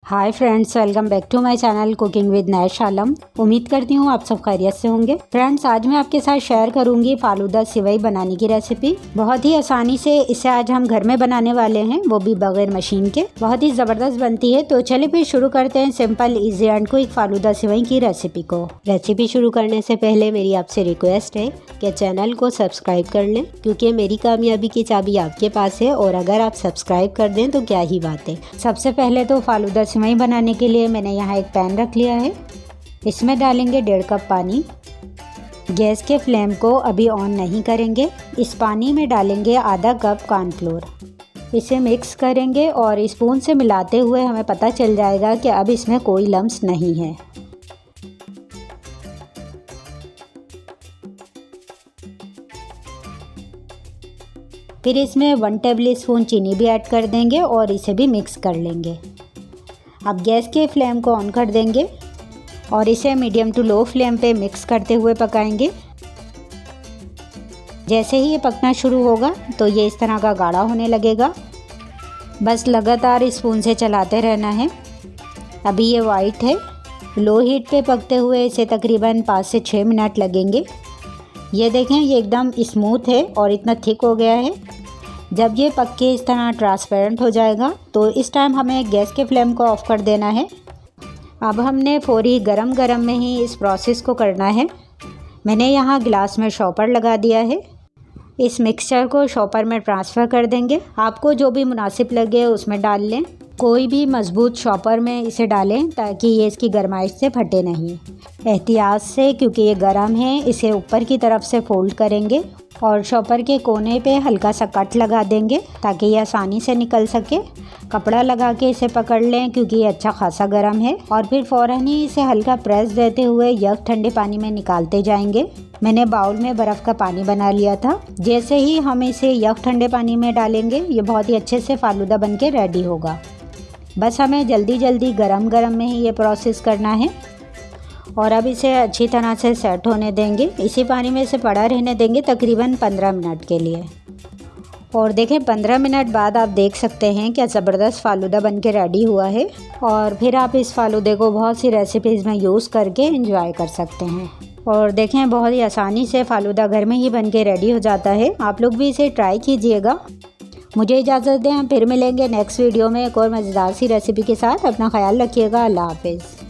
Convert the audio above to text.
Hi friends, welcome back to my channel cooking with Nash Alam. उम्मीद करती हूँ आप सब खैरियत से होंगे। फ्रेंड्स, आज मैं आपके साथ शेयर करूंगी फालूदा सिवई बनाने की रेसिपी। बहुत ही आसानी से इसे आज हम घर में बनाने वाले हैं, वो भी बगैर मशीन के। बहुत ही ज़बरदस्त बनती है। तो चलिए फिर शुरू करते हैं simple, easy and quick falooda सिवई की रेसिपी को। रेसिपी शुरू करने से पहले मेरी आपसे रिक्वेस्ट है कि चैनल को सब्सक्राइब कर लें, क्योंकि मेरी कामयाबी की चाबी आपके पास है और अगर आप सब्सक्राइब कर दें तो क्या ही बात है। सबसे पहले तो फालूदा सिवई बनाने के लिए मैंने यहाँ एक पैन रख लिया है। इसमें डालेंगे 1.5 कप पानी। गैस के फ्लेम को अभी ऑन नहीं करेंगे। इस पानी में डालेंगे आधा कप कॉर्नफ्लोर। इसे मिक्स करेंगे और स्पून से मिलाते हुए हमें पता चल जाएगा कि अब इसमें कोई लम्स नहीं है। फिर इसमें 1 टेबल स्पून चीनी भी ऐड कर देंगे और इसे भी मिक्स कर लेंगे। अब गैस के फ्लेम को ऑन कर देंगे और इसे मीडियम टू लो फ्लेम पे मिक्स करते हुए पकाएंगे। जैसे ही ये पकना शुरू होगा तो ये इस तरह का गाढ़ा होने लगेगा। बस लगातार स्पून से चलाते रहना है। अभी ये वाइट है। लो हीट पे पकते हुए इसे तकरीबन 5 से 6 मिनट लगेंगे। ये देखें, ये एकदम स्मूथ है और इतना थिक हो गया है। जब ये पक के इस तरह ट्रांसपेरेंट हो जाएगा तो इस टाइम हमें गैस के फ्लेम को ऑफ़ कर देना है। अब हमने फौरी गरम गरम में ही इस प्रोसेस को करना है। मैंने यहाँ गिलास में शॉपर लगा दिया है। इस मिक्सचर को शॉपर में ट्रांसफ़र कर देंगे। आपको जो भी मुनासिब लगे उसमें डाल लें। कोई भी मजबूत शॉपर में इसे डालें ताकि ये इसकी गर्माइश से फटे नहीं। एहतियात से, क्योंकि ये गर्म है, इसे ऊपर की तरफ से फोल्ड करेंगे और शॉपर के कोने पे हल्का सा कट लगा देंगे ताकि ये आसानी से निकल सके। कपड़ा लगा के इसे पकड़ लें क्योंकि ये अच्छा खासा गर्म है। और फिर फ़ौरन ही इसे हल्का प्रेस देते हुए यक ठंडे पानी में निकालते जाएंगे। मैंने बाउल में बर्फ़ का पानी बना लिया था। जैसे ही हम इसे यक ठंडे पानी में डालेंगे ये बहुत ही अच्छे से फालूदा बन के रेडी होगा। बस हमें जल्दी जल्दी गरम गरम में ही ये प्रोसेस करना है। और अब इसे अच्छी तरह से सेट होने देंगे। इसी पानी में इसे पड़ा रहने देंगे तकरीबन 15 मिनट के लिए। और देखें, 15 मिनट बाद आप देख सकते हैं क्या ज़बरदस्त फालूदा बन के रेडी हुआ है। और फिर आप इस फालूदे को बहुत सी रेसिपीज़ में यूज़ करके एंजॉय कर सकते हैं। और देखें, बहुत ही आसानी से फालूदा घर में ही बन के रेडी हो जाता है। आप लोग भी इसे ट्राई कीजिएगा। मुझे इजाज़त दें, हम फिर मिलेंगे नेक्स्ट वीडियो में एक और मज़ेदार सी रेसिपी के साथ। अपना ख्याल रखिएगा। अल्लाह हाफिज़।